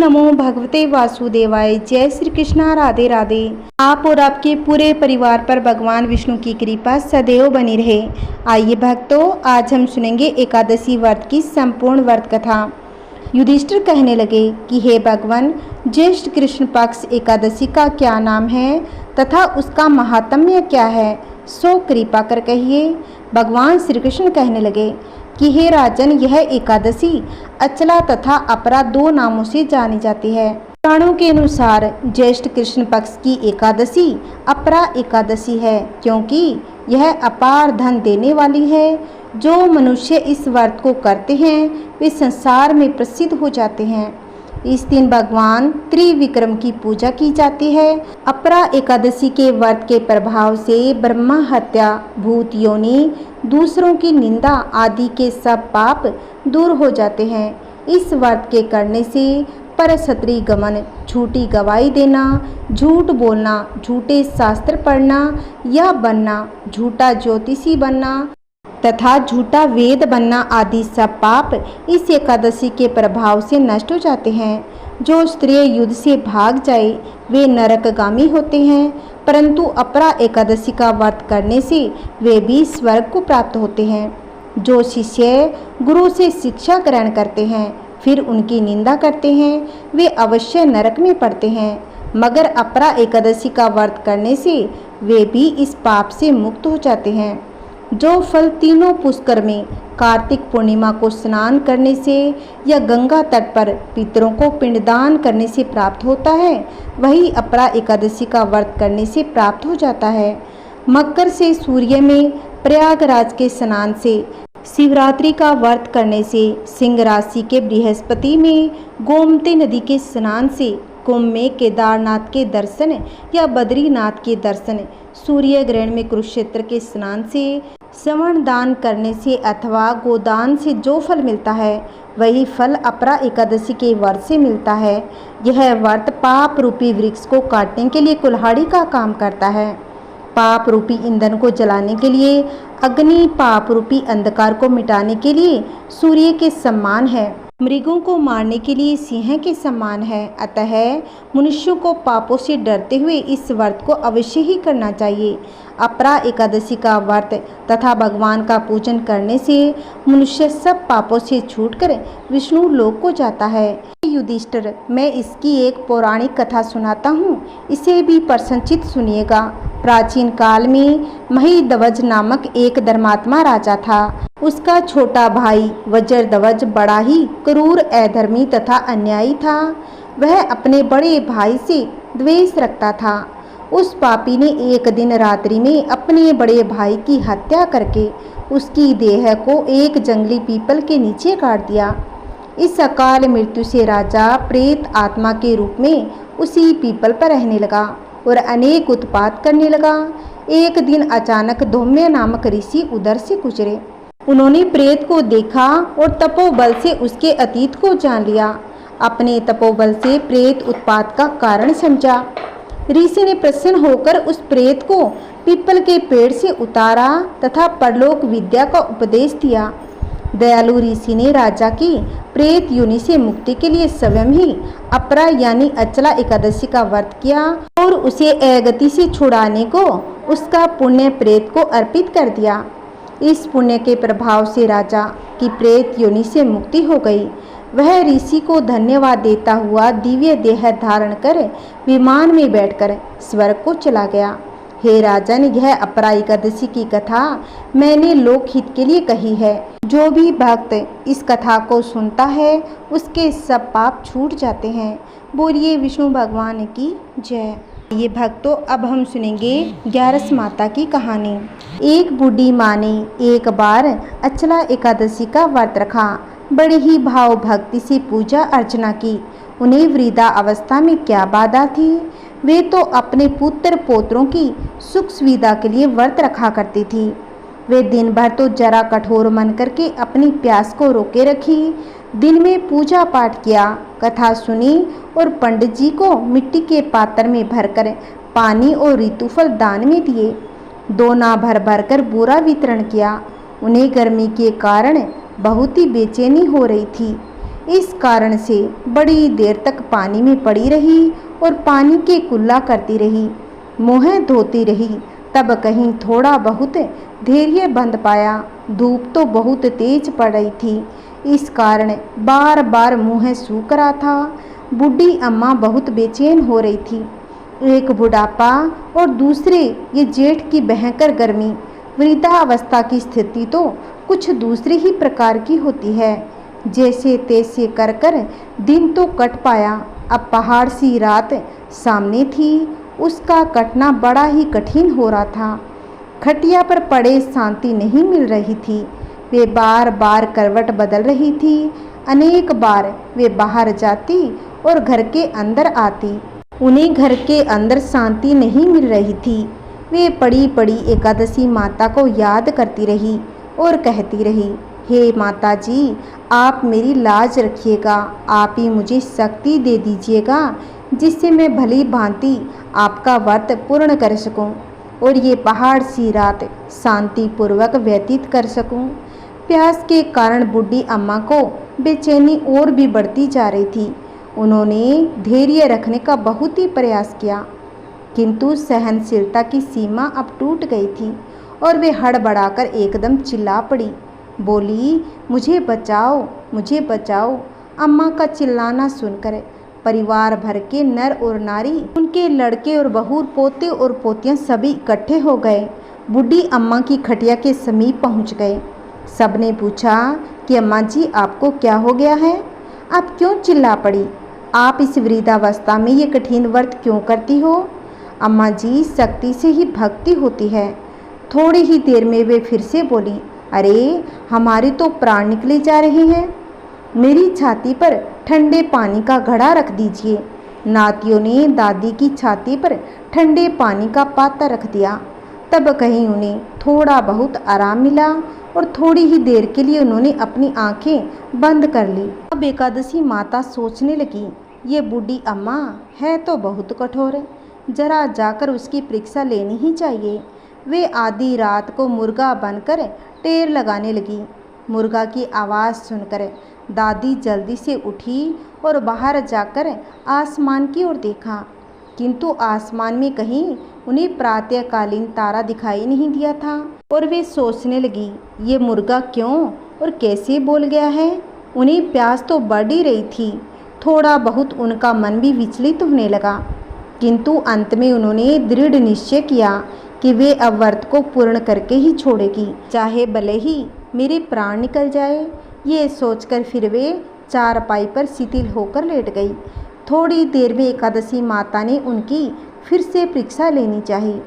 नमो भगवते वासुदेवाय। जय श्री कृष्णा। राधे राधे। आप और आपके पूरे परिवार पर भगवान विष्णु की कृपा सदैव बनी रहे। आइए भक्तों, आज हम सुनेंगे एकादशी व्रत की संपूर्ण व्रत कथा। युधिष्ठिर कहने लगे कि हे भगवान, ज्येष्ठ कृष्ण पक्ष एकादशी का क्या नाम है तथा उसका महात्म्य क्या है, सो कृपा कर कहिए। भगवान श्री कृष्ण कहने लगे कि हे राजन, यह एकादशी अचला तथा अपरा दो नामों से जानी जाती है। पुराणों के अनुसार ज्येष्ठ कृष्ण पक्ष की एकादशी अपरा एकादशी है, क्योंकि यह अपार धन देने वाली है। जो मनुष्य इस व्रत को करते हैं वे संसार में प्रसिद्ध हो जाते हैं। इस दिन भगवान त्रिविक्रम की पूजा की जाती है। अपरा एकादशी के व्रत के प्रभाव से ब्रह्मा हत्या, भूत योनि, दूसरों की निंदा आदि के सब पाप दूर हो जाते हैं। इस व्रत के करने से परसत्री गमन, झूठी गवाही देना, झूठ बोलना, झूठे शास्त्र पढ़ना या बनना, झूठा ज्योतिषी बनना तथा झूठा वेद बनना आदि सब पाप इस एकादशी के प्रभाव से नष्ट हो जाते हैं। जो स्त्री युद्ध से भाग जाए वे नरकगामी होते हैं, परंतु अपरा एकादशी का व्रत करने से वे भी स्वर्ग को प्राप्त होते हैं। जो शिष्य गुरु से शिक्षा ग्रहण करते हैं फिर उनकी निंदा करते हैं वे अवश्य नरक में पड़ते हैं, मगर अपरा एकादशी का व्रत करने से वे भी इस पाप से मुक्त हो जाते हैं। जो फल तीनों पुष्कर में कार्तिक पूर्णिमा को स्नान करने से या गंगा तट पर पितरों को पिंडदान करने से प्राप्त होता है, वही अपरा एकादशी का व्रत करने से प्राप्त हो जाता है। मकर से सूर्य में, प्रयागराज के स्नान से, शिवरात्रि का व्रत करने से, सिंह राशि के बृहस्पति में, गोमती नदी के स्नान से, कुंभ में केदारनाथ के दर्शन या बद्रीनाथ के दर्शन, सूर्य ग्रहण में कुरुक्षेत्र के स्नान से, श्रवण दान करने से अथवा गोदान से जो फल मिलता है वही फल अपरा एकादशी के व्रत से मिलता है। यह व्रत पाप रूपी वृक्ष को काटने के लिए कुल्हाड़ी का काम करता है। पाप रूपी ईंधन को जलाने के लिए अग्नि, पाप रूपी अंधकार को मिटाने के लिए सूर्य के समान है, मृगों को मारने के लिए सिंह के समान है। अतः मनुष्यों को पापों से डरते हुए इस व्रत को अवश्य ही करना चाहिए। अपरा एकादशी का व्रत तथा भगवान का पूजन करने से मनुष्य सब पापों से छूटकर विष्णु लोक को जाता है। युधिष्ठिर, मैं इसकी एक पौराणिक कथा सुनाता हूँ, इसे भी प्रसन्नचित सुनिएगा। प्राचीन काल में महिध्वज नामक एक धर्मात्मा राजा था। उसका छोटा भाई वज्रध्वज बड़ा ही क्रूर, अधर्मी तथा अन्यायी था। वह अपने बड़े भाई से द्वेष रखता था। उस पापी ने एक दिन रात्रि में अपने बड़े भाई की हत्या करके उसकी देह को एक जंगली पीपल के नीचे काट दिया। इस अकाल मृत्यु से राजा प्रेत आत्मा के रूप में उसी पीपल पर रहने लगा और अनेक उत्पात करने लगा। एक दिन अचानक धौम्य नामक ऋषि उधर से गुजरे। उन्होंने प्रेत को देखा और तपोबल से उसके अतीत को जान लिया। अपने तपोबल से प्रेत उत्पात का कारण समझा। ऋषि ने प्रसन्न होकर उस प्रेत को पीपल के पेड़ से उतारा तथा परलोक विद्या का उपदेश दिया। दयालु ऋषि ने राजा की प्रेत योनि से मुक्ति के लिए स्वयं ही अपरा यानी अचला एकादशी का व्रत किया और उसे अगति से छुड़ाने को उसका पुण्य प्रेत को अर्पित कर दिया। इस पुण्य के प्रभाव से राजा की प्रेत योनि से मुक्ति हो गई। वह ऋषि को धन्यवाद देता हुआ दिव्य देह धारण कर विमान में बैठकर स्वर्ग को चला गया। हे राजन, यह अपरा एकादशी की कथा मैंने लोकहित के लिए कही है। जो भी भक्त इस कथा को सुनता है उसके सब पाप छूट जाते हैं। बोलिए विष्णु भगवान की जय। ये भक्तों, अब हम सुनेंगे ग्यारस माता की कहानी। एक बूढ़ी माँ ने एक बार अचला एकादशी का व्रत रखा। बड़ी ही भाव भक्ति से पूजा अर्चना की। उन्हें वृद्धा अवस्था में क्या बाधा थी। वे तो अपने पुत्र पोत्रों की सुख सुविधा के लिए व्रत रखा करती थी। वे दिन भर तो जरा कठोर मन करके अपनी प्यास को रोके रखी। दिन में पूजा पाठ किया, कथा सुनी और पंडित जी को मिट्टी के पात्र में भरकर पानी और ऋतुफल दान में दिए। दोना भर भर कर बूरा वितरण किया। उन्हें गर्मी के कारण बहुत ही बेचैनी हो रही थी। इस कारण से बड़ी देर तक पानी में पड़ी रही और पानी के कुल्ला करती रही, मुँह धोती रही। तब कहीं थोड़ा बहुत धैर्य बंध पाया। धूप तो बहुत तेज पड़ रही थी, इस कारण बार बार मुँह सूख रहा था। बूढ़ी अम्मा बहुत बेचैन हो रही थी। एक बुढ़ापा और दूसरे ये जेठ की भयंकर गर्मी, वृद्धावस्था की स्थिति तो कुछ दूसरी ही प्रकार की होती है। जैसे तैसे कर कर दिन तो कट पाया। अब पहाड़ सी रात सामने थी, उसका कटना बड़ा ही कठिन हो रहा था। खटिया पर पड़े शांति नहीं मिल रही थी। वे बार बार करवट बदल रही थी। अनेक बार वे बाहर जाती और घर के अंदर आती। उन्हें घर के अंदर शांति नहीं मिल रही थी। वे पड़ी पड़ी एकादशी माता को याद करती रही और कहती रही, हे माता जी, आप मेरी लाज रखिएगा, आप ही मुझे शक्ति दे दीजिएगा जिससे मैं भली भांति आपका व्रत पूर्ण कर सकूं और ये पहाड़ सी रात शांतिपूर्वक व्यतीत कर सकूं। प्यास के कारण बूढ़ी अम्मा को बेचैनी और भी बढ़ती जा रही थी। उन्होंने धैर्य रखने का बहुत ही प्रयास किया, किंतु सहनशीलता की सीमा अब टूट गई थी और वे हड़बड़ाकर एकदम चिल्ला पड़ी, बोली, मुझे बचाओ, मुझे बचाओ। अम्मा का चिल्लाना सुनकर परिवार भर के नर और नारी, उनके लड़के और बहू, पोते और पोतियां सभी इकट्ठे हो गए। बूढ़ी अम्मा की खटिया के समीप पहुंच गए। सबने पूछा कि अम्मा जी, आपको क्या हो गया है? आप क्यों चिल्ला पड़ी? आप इस वृद्धावस्था में ये कठिन व्रत क्यों करती हो? अम्मा जी, शक्ति से ही भक्ति होती है। थोड़ी ही देर में वे फिर से बोली, अरे हमारे तो प्राण निकले जा रहे हैं। मेरी छाती पर ठंडे पानी का घड़ा रख दीजिए। नातियों ने दादी की छाती पर ठंडे पानी का पात्र रख दिया। तब कहीं उन्हें थोड़ा बहुत आराम मिला और थोड़ी ही देर के लिए उन्होंने अपनी आंखें बंद कर ली। अब एकादशी माता सोचने लगी, ये बूढ़ी अम्मा है तो बहुत कठोर, जरा जाकर उसकी परीक्षा लेनी ही चाहिए। वे आधी रात को मुर्गा बनकर टेर लगाने लगी। मुर्गा की आवाज़ सुनकर दादी जल्दी से उठी और बाहर जाकर आसमान की ओर देखा, किंतु आसमान में कहीं उन्हें प्रातःकालीन तारा दिखाई नहीं दिया था। और वे सोचने लगी, ये मुर्गा क्यों और कैसे बोल गया है? उन्हें प्यास तो बढ़ ही रही थी। थोड़ा बहुत उनका मन भी विचलित होने लगा, किंतु अंत में उन्होंने दृढ़ निश्चय किया कि वे अब व्रत को पूर्ण करके ही छोड़ेगी, चाहे भले ही मेरे प्राण निकल जाए। ये सोचकर फिर वे चारपाई पर शिथिल होकर लेट गई। थोड़ी देर में एकादशी माता ने उनकी फिर से परीक्षा लेनी चाहिए।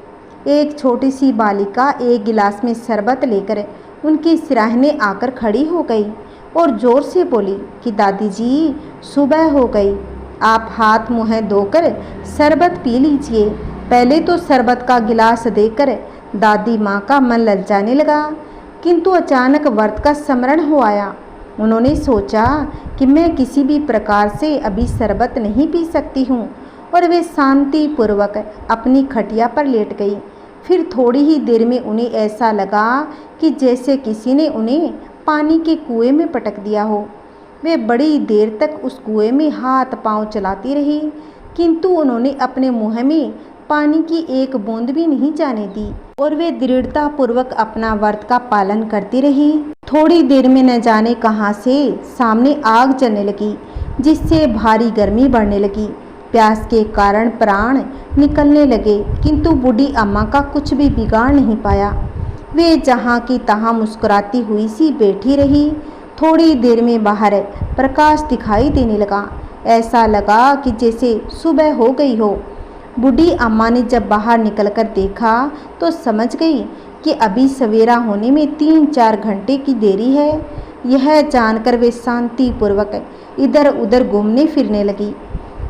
एक छोटी सी बालिका एक गिलास में शरबत लेकर उनके सिराहने आकर खड़ी हो गई और जोर से बोली कि दादी जी, सुबह हो गई, आप हाथ मुँह धोकर शरबत पी लीजिए। पहले तो शरबत का गिलास देकर दादी माँ का मन ललचाने लगा, किंतु अचानक व्रत का स्मरण हो आया। उन्होंने सोचा कि मैं किसी भी प्रकार से अभी शरबत नहीं पी सकती हूँ और वे शांतिपूर्वक अपनी खटिया पर लेट गई। फिर थोड़ी ही देर में उन्हें ऐसा लगा कि जैसे किसी ने उन्हें पानी के कुएं में पटक दिया हो। वे बड़ी देर तक उस कुएं में हाथ पांव चलाती रही, किंतु उन्होंने अपने मुँह में पानी की एक बूंद भी नहीं जाने दी और वे दृढ़तापूर्वक अपना व्रत का पालन करती रही। थोड़ी देर में न जाने कहां से सामने आग जलने लगी, जिससे भारी गर्मी बढ़ने लगी। प्यास के कारण प्राण निकलने लगे, किंतु बूढ़ी अम्मा का कुछ भी बिगाड़ नहीं पाया। वे जहाँ की तहाँ मुस्कुराती हुई सी बैठी रही। थोड़ी देर में बाहर प्रकाश दिखाई देने लगा। ऐसा लगा कि जैसे सुबह हो गई हो। बूढ़ी अम्मा ने जब बाहर निकलकर देखा तो समझ गई कि अभी सवेरा होने में 3-4 घंटे की देरी है। यह जानकर वे शांतिपूर्वक इधर उधर घूमने फिरने लगी।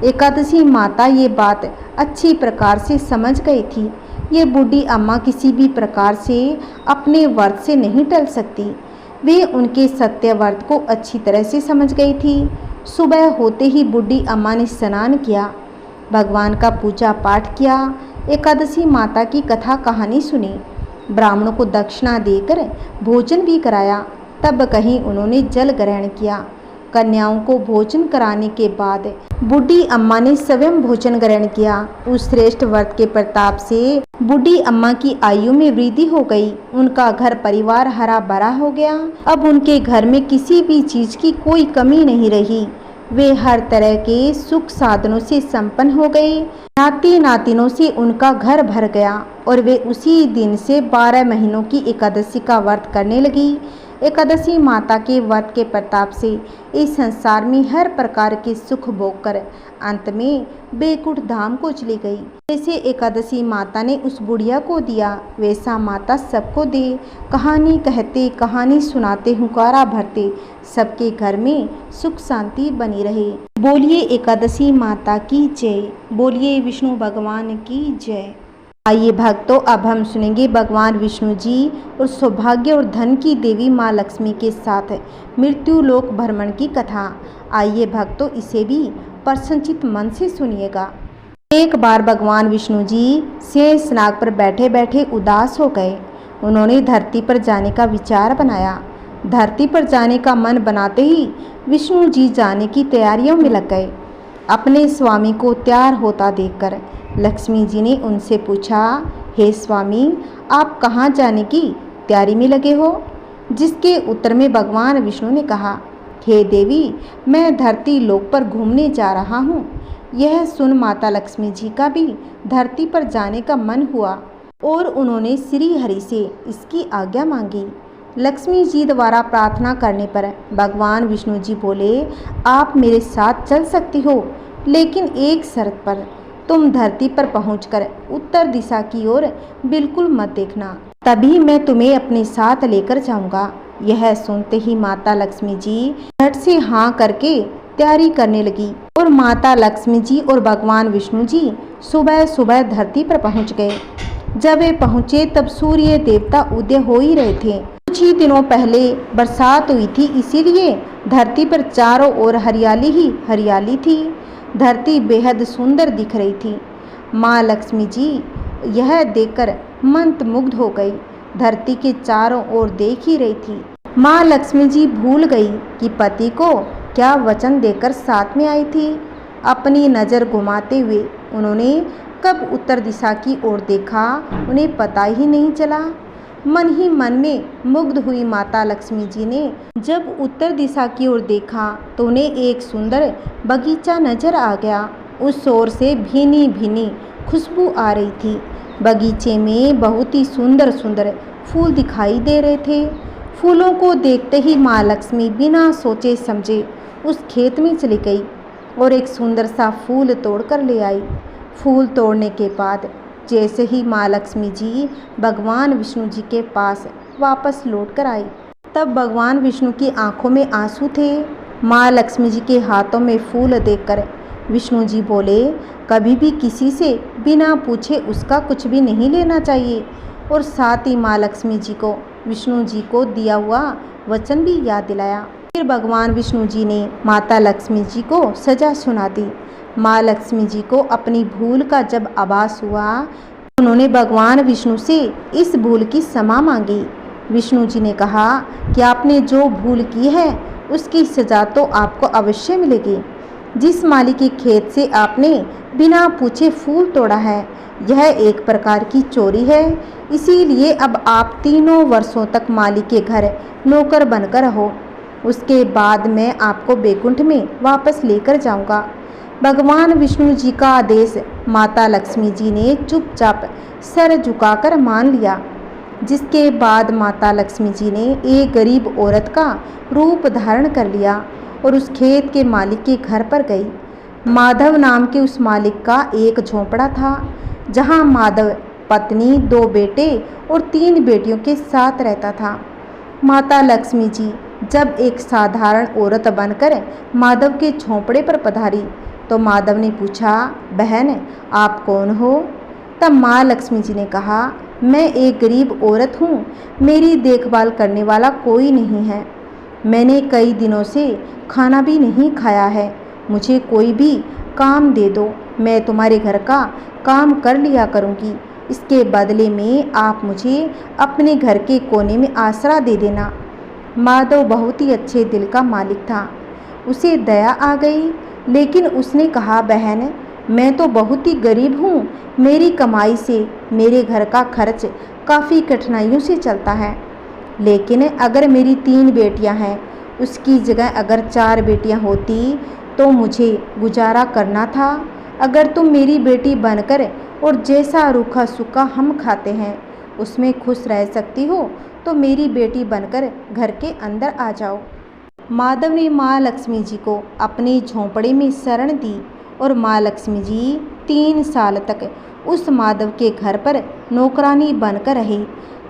एकादशी माता ये बात अच्छी प्रकार से समझ गई थी। ये बूढ़ी अम्मा किसी भी प्रकार से अपने व्रत से नहीं टल सकती। वे उनके सत्य व्रत को अच्छी तरह से समझ गई थी। सुबह होते ही बूढ़ी अम्मा ने स्नान किया, भगवान का पूजा पाठ किया, एकादशी माता की कथा कहानी सुनी, ब्राह्मणों को दक्षिणा देकर भोजन भी कराया। तब कहीं उन्होंने जल ग्रहण किया। कन्याओं को भोजन कराने के बाद बूढ़ी अम्मा ने स्वयं भोजन ग्रहण किया। उस श्रेष्ठ व्रत के प्रताप से बूढ़ी अम्मा की आयु में वृद्धि हो गई। उनका घर परिवार हरा भरा हो गया। अब उनके घर में किसी भी चीज की कोई कमी नहीं रही। वे हर तरह के सुख साधनों से संपन्न हो गए। नाती नातिनों से उनका घर भर गया और वे उसी दिन से 12 महीनों की एकादशी का व्रत करने लगी। एकादशी माता के व्रत के प्रताप से इस संसार में हर प्रकार के सुख भोग कर अंत में बैकुंठ धाम को चली गई। जैसे एकादशी माता ने उस बुढ़िया को दिया, वैसा माता सबको दे। कहानी कहते, कहानी सुनाते, हुंकारा भरते, सबके घर में सुख शांति बनी रहे। बोलिए एकादशी माता की जय। बोलिए विष्णु भगवान की जय। आइए भक्तों, अब हम सुनेंगे भगवान विष्णु जी और सौभाग्य और धन की देवी माँ लक्ष्मी के साथ मृत्यु लोक भ्रमण की कथा। आइए भक्तों, इसे भी प्रसन्नचित मन से सुनिएगा। एक बार भगवान विष्णु जी शेषनाग पर बैठे बैठे उदास हो गए। उन्होंने धरती पर जाने का विचार बनाया। धरती पर जाने का मन बनाते ही विष्णु जी जाने की तैयारियों में लग गए। अपने स्वामी को तैयार होता देखकर लक्ष्मी जी ने उनसे पूछा, हे स्वामी, आप कहाँ जाने की तैयारी में लगे हो? जिसके उत्तर में भगवान विष्णु ने कहा, हे देवी, मैं धरती लोक पर घूमने जा रहा हूँ। यह सुन माता लक्ष्मी जी का भी धरती पर जाने का मन हुआ और उन्होंने श्री हरि से इसकी आज्ञा मांगी। लक्ष्मी जी द्वारा प्रार्थना करने पर भगवान विष्णु जी बोले, आप मेरे साथ चल सकती हो, लेकिन एक शर्त पर। तुम धरती पर पहुंचकर उत्तर दिशा की ओर बिल्कुल मत देखना, तभी मैं तुम्हें अपने साथ लेकर जाऊंगा। यह सुनते ही माता लक्ष्मी जी झट से हाँ करके तैयारी करने लगी और माता लक्ष्मी जी और भगवान विष्णु जी सुबह सुबह धरती पर पहुंच गए। जब वे पहुंचे तब सूर्य देवता उदय हो ही रहे थे। कुछ ही दिनों पहले बरसात हुई थी, इसीलिए धरती पर चारों ओर हरियाली ही हरियाली थी। धरती बेहद सुंदर दिख रही थी। माँ लक्ष्मी जी यह देखकर मंत्रमुग्ध हो गई। धरती के चारों ओर देख ही रही थी। माँ लक्ष्मी जी भूल गई कि पति को क्या वचन देकर साथ में आई थी। अपनी नज़र घुमाते हुए उन्होंने कब उत्तर दिशा की ओर देखा, उन्हें पता ही नहीं चला। मन ही मन में मुग्ध हुई माता लक्ष्मी जी ने जब उत्तर दिशा की ओर देखा तो उन्हें एक सुंदर बगीचा नजर आ गया। उस ओर से भीनी भीनी खुशबू आ रही थी। बगीचे में बहुत ही सुंदर सुंदर फूल दिखाई दे रहे थे। फूलों को देखते ही माँ लक्ष्मी बिना सोचे समझे उस खेत में चली गई और एक सुंदर सा फूल तोड़ कर ले आई। फूल तोड़ने के बाद जैसे ही माँ लक्ष्मी जी भगवान विष्णु जी के पास वापस लौट कर आई, तब भगवान विष्णु की आंखों में आंसू थे। माँ लक्ष्मी जी के हाथों में फूल देखकर विष्णु जी बोले, कभी भी किसी से बिना पूछे उसका कुछ भी नहीं लेना चाहिए। और साथ ही माँ लक्ष्मी जी को विष्णु जी को दिया हुआ वचन भी याद दिलाया। फिर भगवान विष्णु जी ने माता लक्ष्मी जी को सजा सुना दी। माँ लक्ष्मी जी को अपनी भूल का जब आभास हुआ, उन्होंने भगवान विष्णु से इस भूल की क्षमा मांगी। विष्णु जी ने कहा कि आपने जो भूल की है उसकी सजा तो आपको अवश्य मिलेगी। जिस माली के खेत से आपने बिना पूछे फूल तोड़ा है, यह एक प्रकार की चोरी है। इसीलिए अब आप 3 वर्षों तक माली के घर नौकर बनकर रहो। उसके बाद मैं आपको बैकुंठ में वापस लेकर जाऊंगा। भगवान विष्णु जी का आदेश माता लक्ष्मी जी ने चुपचाप सर झुकाकर मान लिया। जिसके बाद माता लक्ष्मी जी ने एक गरीब औरत का रूप धारण कर लिया और उस खेत के मालिक के घर पर गई। माधव नाम के उस मालिक का एक झोंपड़ा था, जहां माधव पत्नी, 2 बेटे और 3 बेटियों के साथ रहता था। माता लक्ष्मी जी जब एक साधारण औरत बनकर माधव के झोंपड़े पर पधारी तो माधव ने पूछा, बहन आप कौन हो? तब माँ लक्ष्मी जी ने कहा, मैं एक गरीब औरत हूँ, मेरी देखभाल करने वाला कोई नहीं है। मैंने कई दिनों से खाना भी नहीं खाया है, मुझे कोई भी काम दे दो, मैं तुम्हारे घर का काम कर लिया करूँगी। इसके बदले में आप मुझे अपने घर के कोने में आसरा दे देना। माधव बहुत ही अच्छे दिल का मालिक था। उसे दया आ गई, लेकिन उसने कहा, बहन मैं तो बहुत ही गरीब हूँ, मेरी कमाई से मेरे घर का खर्च काफ़ी कठिनाइयों से चलता है। लेकिन अगर मेरी 3 बेटियां हैं, उसकी जगह अगर 4 बेटियां होती तो मुझे गुजारा करना था। अगर तुम मेरी बेटी बनकर और जैसा रूखा सूखा हम खाते हैं उसमें खुश रह सकती हो तो मेरी बेटी बनकर घर के अंदर आ जाओ। माधव ने माँ लक्ष्मी जी को अपनी झोंपड़ी में शरण दी और माँ लक्ष्मी जी 3 साल तक उस माधव के घर पर नौकरानी बनकर रही।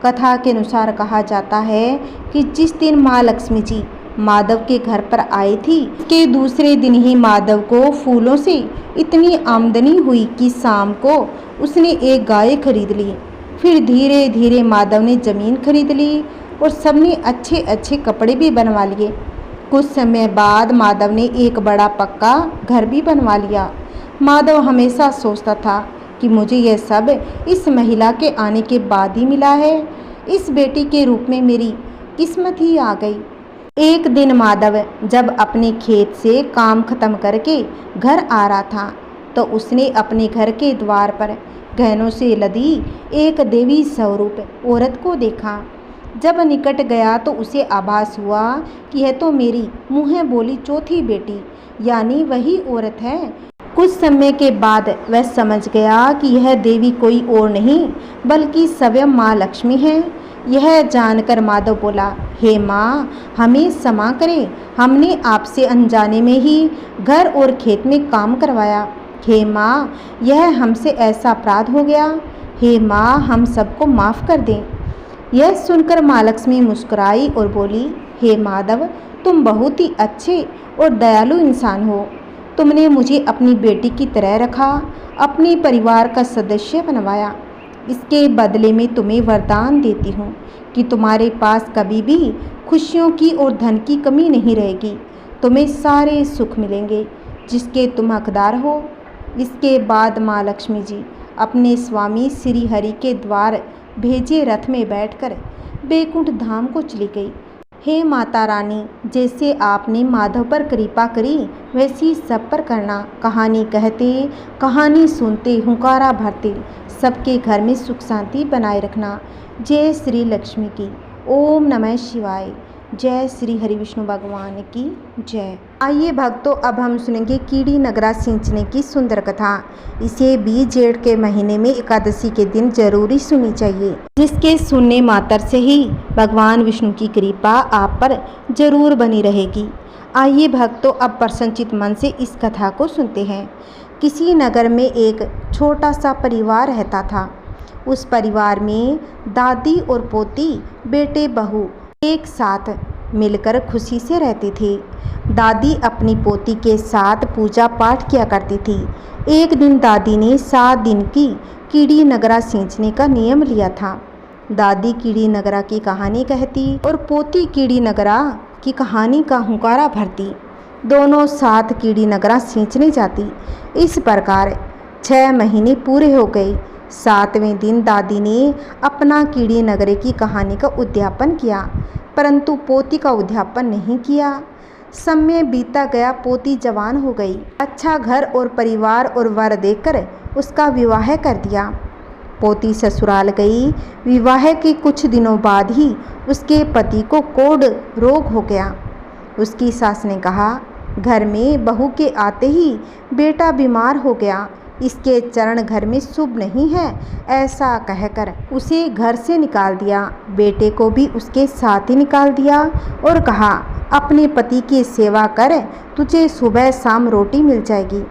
कथा के अनुसार कहा जाता है कि जिस दिन माँ लक्ष्मी जी माधव के घर पर आई थी, के दूसरे दिन ही माधव को फूलों से इतनी आमदनी हुई कि शाम को उसने एक गाय खरीद ली। फिर धीरे धीरे माधव ने ज़मीन खरीद ली और सबने अच्छे अच्छे कपड़े भी बनवा लिए। कुछ समय बाद माधव ने एक बड़ा पक्का घर भी बनवा लिया। माधव हमेशा सोचता था कि मुझे यह सब इस महिला के आने के बाद ही मिला है। इस बेटी के रूप में मेरी किस्मत ही आ गई। एक दिन माधव जब अपने खेत से काम खत्म करके घर आ रहा था तो उसने अपने घर के द्वार पर गहनों से लदी एक देवी स्वरूप औरत को देखा। जब निकट गया तो उसे आभास हुआ कि यह तो मेरी मुँह बोली चौथी बेटी यानी वही औरत है। कुछ समय के बाद वह समझ गया कि यह देवी कोई और नहीं बल्कि स्वयं माँ लक्ष्मी है। यह जानकर माधव बोला, हे माँ, हमें क्षमा करें, हमने आपसे अनजाने में ही घर और खेत में काम करवाया। हे माँ, यह हमसे ऐसा अपराध हो गया। हे माँ, हम सबको माफ़ कर दें। यह सुनकर माँ लक्ष्मी मुस्कुराई और बोली, हे माधव, तुम बहुत ही अच्छे और दयालु इंसान हो। तुमने मुझे अपनी बेटी की तरह रखा, अपने परिवार का सदस्य बनवाया। इसके बदले में तुम्हें वरदान देती हूँ कि तुम्हारे पास कभी भी खुशियों की और धन की कमी नहीं रहेगी। तुम्हें सारे सुख मिलेंगे जिसके तुम हकदार हो। इसके बाद माँ लक्ष्मी जी अपने स्वामी श्री हरि के द्वार भेजे रथ में बैठकर बैकुंठ धाम को चली गई। हे माता रानी, जैसे आपने माधव पर कृपा करी वैसी सब पर करना। कहानी कहते, कहानी सुनते, हुंकारा भरते सबके घर में सुख शांति बनाए रखना। जय श्री लक्ष्मी की। ओम नमः शिवाय। जय श्री हरि विष्णु भगवान की जय। आइए भक्तों, अब हम सुनेंगे कीड़ी नगरा सींचने की सुंदर कथा। इसे भी जेठ के महीने में एकादशी के दिन जरूरी सुनी चाहिए, जिसके सुनने मात्र से ही भगवान विष्णु की कृपा आप पर जरूर बनी रहेगी। आइए भक्तों, अब प्रसन्नचित मन से इस कथा को सुनते हैं। किसी नगर में एक छोटा सा परिवार रहता था। उस परिवार में दादी और पोती, बेटे बहू एक साथ मिलकर खुशी से रहती थी। दादी अपनी पोती के साथ पूजा पाठ किया करती थी। एक दिन दादी ने 7 दिन की कीड़ी नगरा सींचने का नियम लिया था। दादी कीड़ी नगरा की कहानी कहती और पोती कीड़ी नगरा की कहानी का हुंकारा भरती। दोनों साथ कीड़ी नगरा सींचने जाती। इस प्रकार 6 महीने पूरे हो गए। 7वें दिन दादी ने अपना कीड़ी नगरे की कहानी का उद्यापन किया, परंतु पोती का उद्यापन नहीं किया। समय बीता गया, पोती जवान हो गई। अच्छा घर और परिवार और वर देकर उसका विवाह कर दिया। पोती ससुराल गई। विवाह के कुछ दिनों बाद ही उसके पति को कोढ़ रोग हो गया। उसकी सास ने कहा, घर में बहू के आते ही बेटा बीमार हो गया, इसके चरण घर में शुभ नहीं है। ऐसा कहकर उसे घर से निकाल दिया। बेटे को भी उसके साथ ही निकाल दिया और कहा, अपने पति की सेवा कर, तुझे सुबह शाम रोटी मिल जाएगी।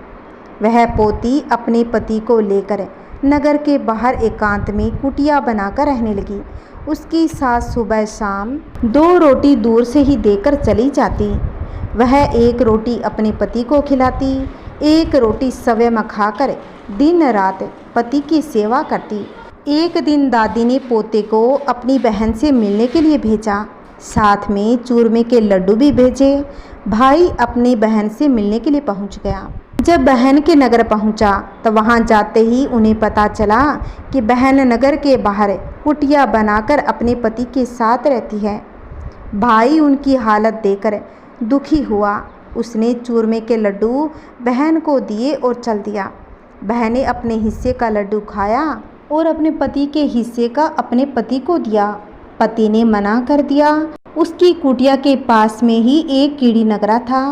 वह पोती अपने पति को लेकर नगर के बाहर एकांत में कुटिया बनाकर रहने लगी। उसकी सास सुबह शाम 2 रोटी दूर से ही देकर चली जाती। वह एक रोटी अपने पति को खिलाती, एक रोटी स्वयं खाकर दिन रात पति की सेवा करती। एक दिन दादी ने पोते को अपनी बहन से मिलने के लिए भेजा, साथ में चूरमे के लड्डू भी भेजे। भाई अपनी बहन से मिलने के लिए पहुंच गया। जब बहन के नगर पहुंचा तो वहां जाते ही उन्हें पता चला कि बहन नगर के बाहर कुटिया बनाकर अपने पति के साथ रहती है। भाई उनकी हालत देखकर दुखी हुआ उसने चूरमे के लड्डू बहन को दिए और चल दिया। बहन ने अपने हिस्से का लड्डू खाया और अपने पति के हिस्से का अपने पति को दिया। पति ने मना कर दिया। उसकी कुटिया के पास में ही एक कीड़ी नगरा था।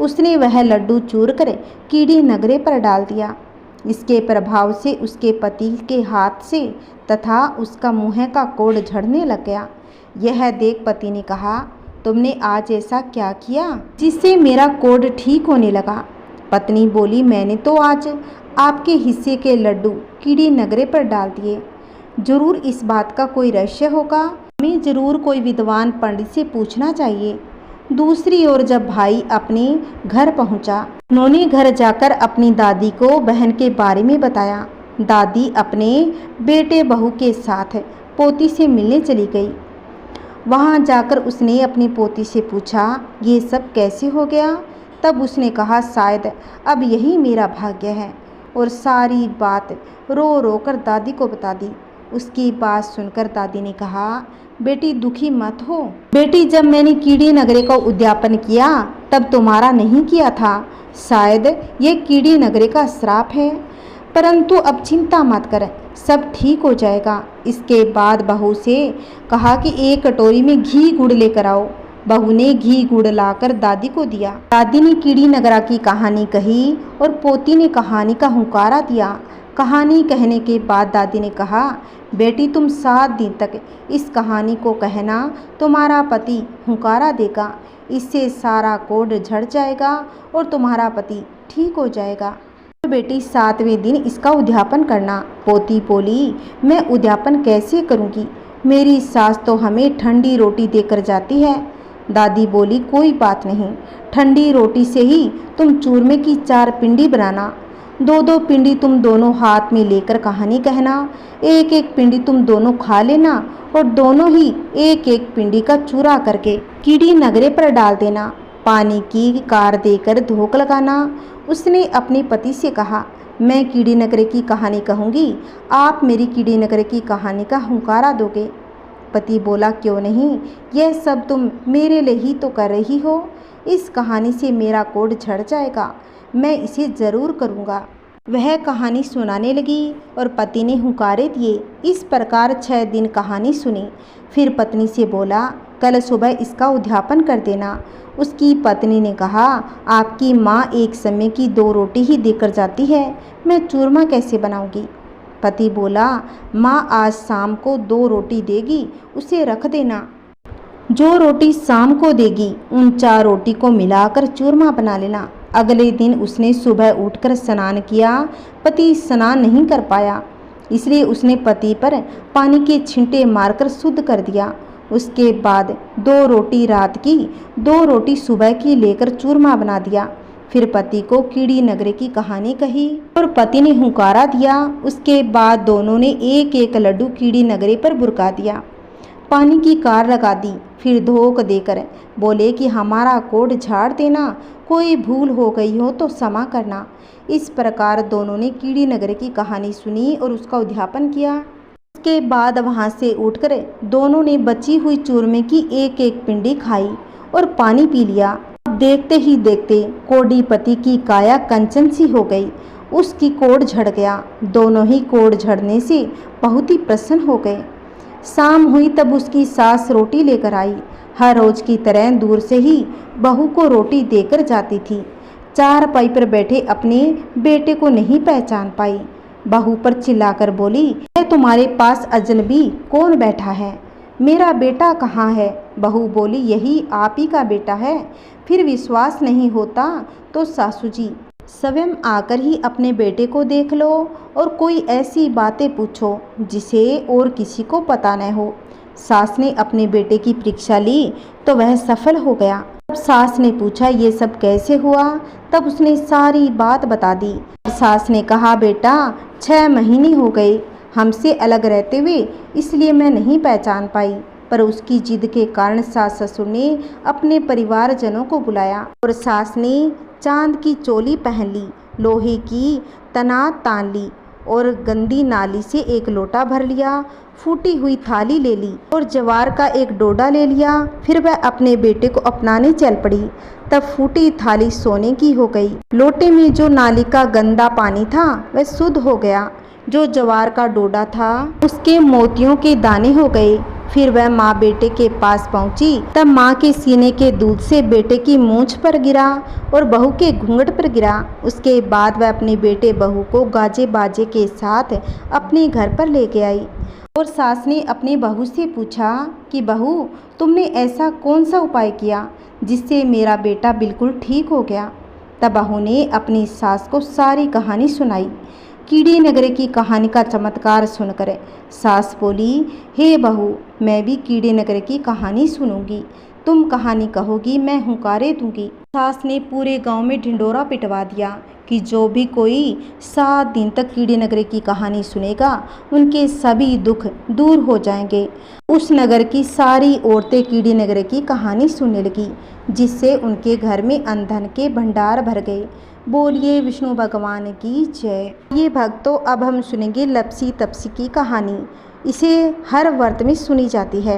उसने वह लड्डू चूर कर कीड़ी नगरे पर डाल दिया। इसके प्रभाव से उसके पति के हाथ से तथा उसका मुँह का कोढ़ झड़ने लग गया। यह देख पति ने कहा, तुमने आज ऐसा क्या किया जिससे मेरा कोढ़ ठीक होने लगा? पत्नी बोली, मैंने तो आज आपके हिस्से के लड्डू कीड़ी नगरे पर डाल दिए। जरूर इस बात का कोई रहस्य होगा। हमें जरूर कोई विद्वान पंडित से पूछना चाहिए। दूसरी ओर जब भाई अपने घर पहुंचा, उन्होंने घर जाकर अपनी दादी को बहन के बारे में बताया। दादी अपने बेटे बहू के साथ पोती से मिलने चली गई। वहां जाकर उसने अपनी पोती से पूछा, ये सब कैसे हो गया? तब उसने कहा, शायद अब यही मेरा भाग्य है, और सारी बात रो रो कर दादी को बता दी। उसकी बात सुनकर दादी ने कहा, बेटी दुखी मत हो। बेटी, जब मैंने कीड़ी नगरे का उद्यापन किया तब तुम्हारा नहीं किया था। शायद ये कीड़ी नगरे का श्राप है, परंतु अब चिंता मत कर, सब ठीक हो जाएगा। इसके बाद बहू से कहा कि एक कटोरी में घी गुड़ लेकर आओ। बहू ने घी गुड़ लाकर दादी को दिया। दादी ने कीड़ी नगरा की कहानी कही और पोती ने कहानी का हुंकारा दिया। कहानी कहने के बाद दादी ने कहा, बेटी तुम 7 दिन तक इस कहानी को कहना, तुम्हारा पति हुंकारा देगा। इससे सारा कोढ़ झड़ जाएगा और तुम्हारा पति ठीक हो जाएगा। तो बेटी 7वें दिन इसका उद्यापन करना। पोती बोली, मैं उद्यापन कैसे करूँगी? मेरी सास तो हमें ठंडी रोटी देकर जाती है। दादी बोली, कोई बात नहीं, ठंडी रोटी से ही तुम चूरमे की 4 पिंडी बनाना। 2-2 पिंडी तुम दोनों हाथ में लेकर कहानी कहना। 1-1 पिंडी तुम दोनों खा लेना और दोनों ही 1-1 पिंडी का चूरा करके कीड़ी नगरे पर डाल देना। पानी की कार देकर धोख लगाना। उसने अपने पति से कहा, मैं कीड़ी नगरे की कहानी कहूँगी, आप मेरी कीड़ी नगरे की कहानी का हुंकारा दोगे। पति बोला, क्यों नहीं, यह सब तुम मेरे लिए ही तो कर रही हो। इस कहानी से मेरा कोढ़ झड़ जाएगा, मैं इसे ज़रूर करूँगा। वह कहानी सुनाने लगी और पति ने हुंकारे दिए। इस प्रकार 6 दिन कहानी सुनी। फिर पत्नी से बोला, कल सुबह इसका उद्यापन कर देना। उसकी पत्नी ने कहा, आपकी माँ एक समय की 2 रोटी ही देकर जाती है, मैं चूरमा कैसे बनाऊंगी? पति बोला, माँ आज शाम को 2 रोटी देगी, उसे रख देना। जो रोटी शाम को देगी उन 4 रोटी को मिलाकर चूरमा बना लेना। अगले दिन उसने सुबह उठकर स्नान किया। पति स्नान नहीं कर पाया, इसलिए उसने पति पर पानी के छींटे मारकर शुद्ध कर दिया। उसके बाद 2 रोटी रात की, 2 रोटी सुबह की लेकर चूरमा बना दिया। फिर पति को कीड़ी नगरे की कहानी कही और पति ने हुंकारा दिया। उसके बाद दोनों ने 1-1 लड्डू कीड़ी नगरे पर बुरका दिया। पानी की कार लगा दी। फिर धोख देकर बोले कि हमारा कोढ़ झाड़ देना, कोई भूल हो गई हो तो क्षमा करना। इस प्रकार दोनों ने कीड़ी नगरे की कहानी सुनी और उसका उद्यापन किया। उसके बाद वहां से उठकर दोनों ने बची हुई चूरमे की 1-1 पिंडी खाई और पानी पी लिया। अब देखते ही देखते कोढ़ीपति की काया कंचन सी हो गई। उसकी कोढ़ झड़ गया। दोनों ही कोढ़ झड़ने से बहुत ही प्रसन्न हो गए। शाम हुई तब उसकी सास रोटी लेकर आई। हर रोज की तरह दूर से ही बहू को रोटी देकर जाती थी। 4 पाई पर बैठे अपने बेटे को नहीं पहचान पाई। बहू पर चिल्लाकर बोली, यह तुम्हारे पास अजनबी कौन बैठा है? मेरा बेटा कहाँ है? बहू बोली, यही आप ही का बेटा है। फिर विश्वास नहीं होता तो सासू जी स्वयं आकर ही अपने बेटे को देख लो और कोई ऐसी बातें पूछो जिसे और किसी को पता न हो। सास ने अपने बेटे की परीक्षा ली तो वह सफल हो गया। तब सास ने पूछा, ये सब कैसे हुआ? तब उसने सारी बात बता दी। सास ने कहा, बेटा 6 महीने हो गए हमसे अलग रहते हुए, इसलिए मैं नहीं पहचान पाई। पर उसकी जिद के कारण सास ससुर ने अपने परिवारजनों को बुलाया और सास ने चांद की चोली पहन ली, लोहे की तनात तान ली और गंदी नाली से एक लोटा भर लिया, फूटी हुई थाली ले ली और जवार का एक डोडा ले लिया। फिर वह अपने बेटे को अपनाने चल पड़ी। तब फूटी थाली सोने की हो गई। लोटे में जो नाली का गंदा पानी था वह शुद्ध हो गया। जो जवार का डोडा था उसके मोतियों के दाने हो गए। फिर वह माँ बेटे के पास पहुंची। तब माँ के सीने के दूध से बेटे की मूंछ पर गिरा और बहू के घूंघट पर गिरा। उसके बाद वह अपने बेटे बहू को गाजे बाजे के साथ अपने घर पर लेके आई और सास ने अपनी बहू से पूछा कि बहू, तुमने ऐसा कौन सा उपाय किया जिससे मेरा बेटा बिल्कुल ठीक हो गया। तब बहू ने अपनी सास को सारी कहानी सुनाई। कीड़े नगरे की कहानी का चमत्कार सुनकर सास बोली, हे बहू, मैं भी कीड़े नगर की कहानी सुनूंगी। तुम कहानी कहोगी, मैं हुंकारे दूंगी। सास ने पूरे गांव में ढिंडोरा पिटवा दिया कि जो भी कोई 7 दिन तक कीड़े नगरे की कहानी सुनेगा उनके सभी दुख दूर हो जाएंगे। उस नगर की सारी औरतें कीड़े नगरे की कहानी सुनने लगी, जिससे उनके घर में अन्न धन के भंडार भर गए। बोलिए विष्णु भगवान की जय। ये भक्तों, अब हम सुनेंगे लपसी तपसी की कहानी। इसे हर व्रत में सुनी जाती है।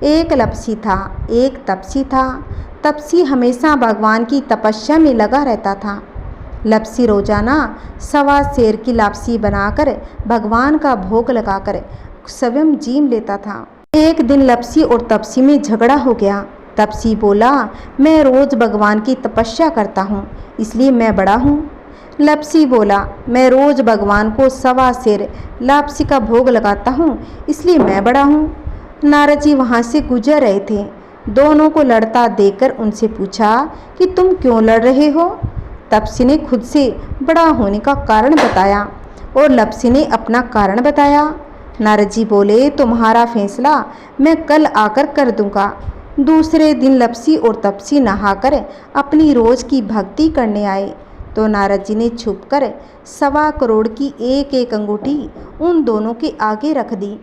एक लपसी था, एक तपसी था। तपसी हमेशा भगवान की तपस्या में लगा रहता था। लपसी रोजाना 1.25 सेर की लापसी बनाकर भगवान का भोग लगाकर स्वयं जीम लेता था। एक दिन लपसी और तपसी में झगड़ा हो गया। तपसी बोला, मैं रोज भगवान की तपस्या करता हूँ, इसलिए मैं बड़ा हूँ। लपसी बोला, मैं रोज भगवान को 1.25 सेर लापसी का भोग लगाता हूँ, इसलिए मैं बड़ा हूँ। नारद जी वहाँ से गुजर रहे थे। दोनों को लड़ता देखकर उनसे पूछा कि तुम क्यों लड़ रहे हो। तपसी ने खुद से बड़ा होने का कारण बताया और लपसी ने अपना कारण बताया। नारद जी बोले, तुम्हारा फैसला मैं कल आकर कर दूंगा। दूसरे दिन लपसी और तपसी नहाकर अपनी रोज की भक्ति करने आए तो नारद जी ने छुपकर 1.25 करोड़ की एक एक अंगूठी उन दोनों के आगे रख दी।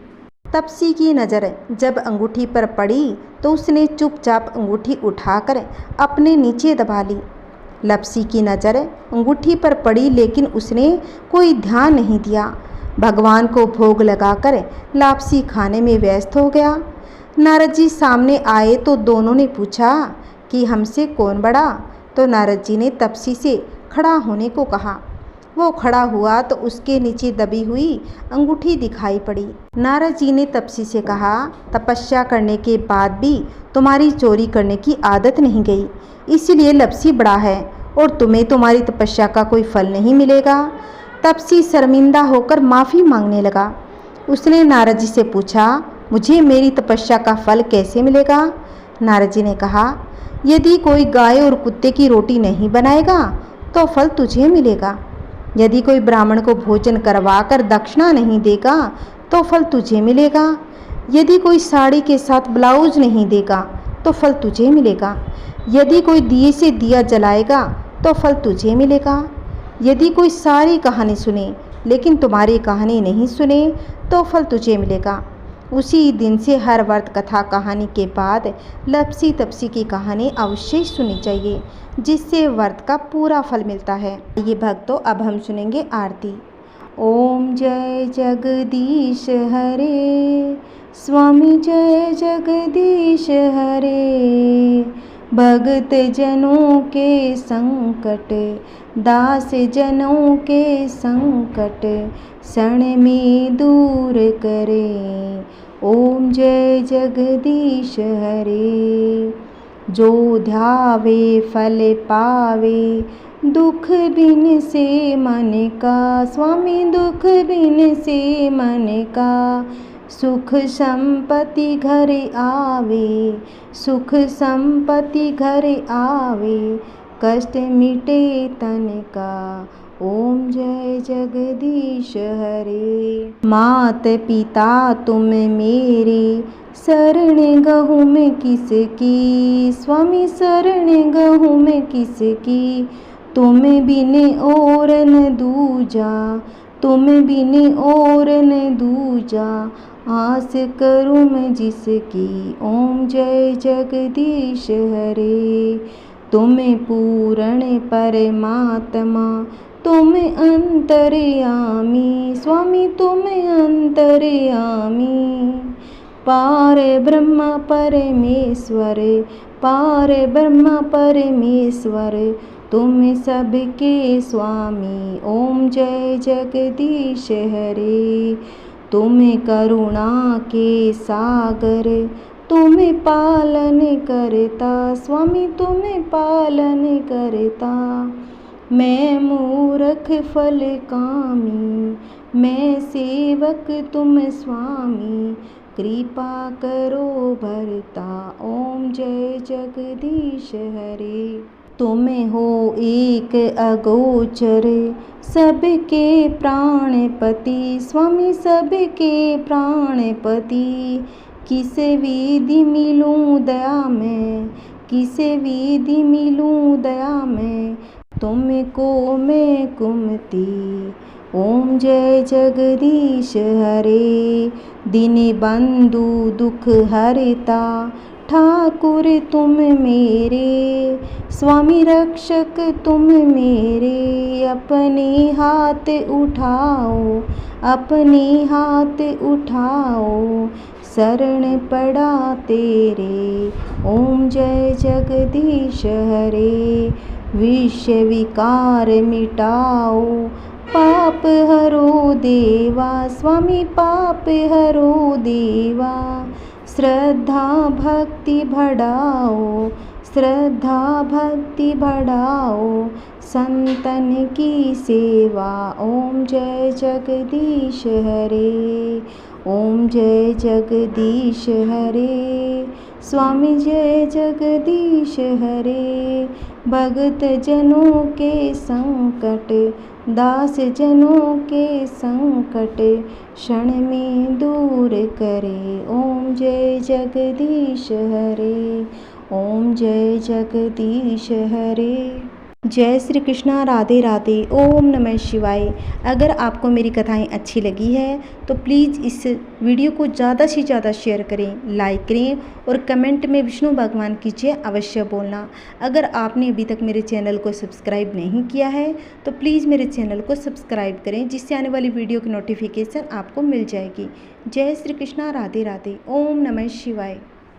तपसी की नज़र जब अंगूठी पर पड़ी तो उसने चुपचाप अंगूठी उठाकर अपने नीचे दबा ली। लपसी की नज़र अंगूठी पर पड़ी लेकिन उसने कोई ध्यान नहीं दिया। भगवान को भोग लगाकर लापसी खाने में व्यस्त हो गया। नारद जी सामने आए तो दोनों ने पूछा कि हमसे कौन बड़ा। तो नारद जी ने तपसी से खड़ा होने को कहा। वो खड़ा हुआ तो उसके नीचे दबी हुई अंगूठी दिखाई पड़ी। नारद जी ने तपसी से कहा, तपस्या करने के बाद भी तुम्हारी चोरी करने की आदत नहीं गई, इसीलिए लपसी बड़ा है और तुम्हें तुम्हारी तपस्या का कोई फल नहीं मिलेगा। तपसी शर्मिंदा होकर माफ़ी मांगने लगा। उसने नारद जी से पूछा, मुझे मेरी तपस्या का फल कैसे मिलेगा। नारद जी ने कहा, यदि कोई गाय और कुत्ते की रोटी नहीं बनाएगा तो फल तुझे मिलेगा। यदि कोई ब्राह्मण को भोजन करवाकर दक्षिणा नहीं देगा तो फल तुझे मिलेगा। यदि कोई साड़ी के साथ ब्लाउज नहीं देगा तो फल तुझे मिलेगा। यदि कोई दिए से दिया जलाएगा तो फल तुझे मिलेगा। यदि कोई सारी कहानी सुने लेकिन तुम्हारी कहानी नहीं सुने तो फल तुझे मिलेगा। उसी दिन से हर व्रत कथा कहानी के बाद लपसी तपसी की कहानी अवश्य सुननी चाहिए, जिससे व्रत का पूरा फल मिलता है। ये भक्तों, अब हम सुनेंगे आरती। ओम जय जगदीश हरे, स्वामी जय जगदीश हरे। भगत जनों के संकट, दास जनों के संकट, क्षण में दूर करे। ओम जय जगदीश हरे। जो ध्यावे फल पावे, दुख बिन से मन का। स्वामी दुख बिन से मन का, सुख संपत्ति घर आवे। सुख संपत्ति घर आवे, कष्ट मिटे तन का। ओम जय जगदीश हरे। मात पिता तुम मेरे, शरण गहूँ मैं किसकी। स्वामी शरण गहूँ मैं किसकी, तुम बिन और न दूजा। तुम बिन और न दूजा, आस करूँ मैं जिसकी। ओम जय जगदीश हरे। तुम पूर्ण परमात्मा, तुम अंतर्यामी, स्वामी तुम अंतर्यामी। पार ब्रह्म परमेश्वर, पार ब्रह्म परमेश्वर, तुम सबके स्वामी। ओम जय जगदीश हरे। तुम करुणा के सागर, तुम पालन करता, स्वामी तुम पालन करता। मैं मूर्ख फल कामी, मैं सेवक तुम स्वामी, कृपा करो भरता। ओम जय जगदीश हरे। तुम हो एक अगोचर, सबके प्राणपति, स्वामी सबके प्राणपति। किस विधि मिलूं दया में, किस विधि मिलूं दया में, तुमको मैं कुमति। ओम जय जगदीश हरे। दीन बंधु दुख हरता, ठाकुर तुम मेरे, स्वामी रक्षक तुम मेरे। अपने हाथ उठाओ, अपने हाथ उठाओ, शरण पड़ा तेरे। ओम जय जगदीश हरे। विषय विकार मिटाओ, पाप हरो देवा, स्वामी पाप हरो देवा। श्रद्धा भक्ति बढ़ाओ, श्रद्धा भक्ति बढ़ाओ, संतन की सेवा। ओम जय जगदीश हरे। ओम जय जगदीश हरे। स्वामी जय जगदीश हरे। भगत जनों के संकट, दास जनों के संकट, क्षण में दूर करे। ओम जय जगदीश हरे। ओम जय जगदीश हरे। जय श्री कृष्णा, राधे राधे। ओम नमः शिवाय। अगर आपको मेरी कथाएं अच्छी लगी है तो प्लीज़ इस वीडियो को ज़्यादा से ज़्यादा शेयर करें, लाइक करें और कमेंट में विष्णु भगवान की जय अवश्य बोलना। अगर आपने अभी तक मेरे चैनल को सब्सक्राइब नहीं किया है तो प्लीज़ मेरे चैनल को सब्सक्राइब करें, जिससे आने वाली वीडियो की नोटिफिकेशन आपको मिल जाएगी। जय श्री कृष्णा, राधे राधे। ओम नमः शिवाय।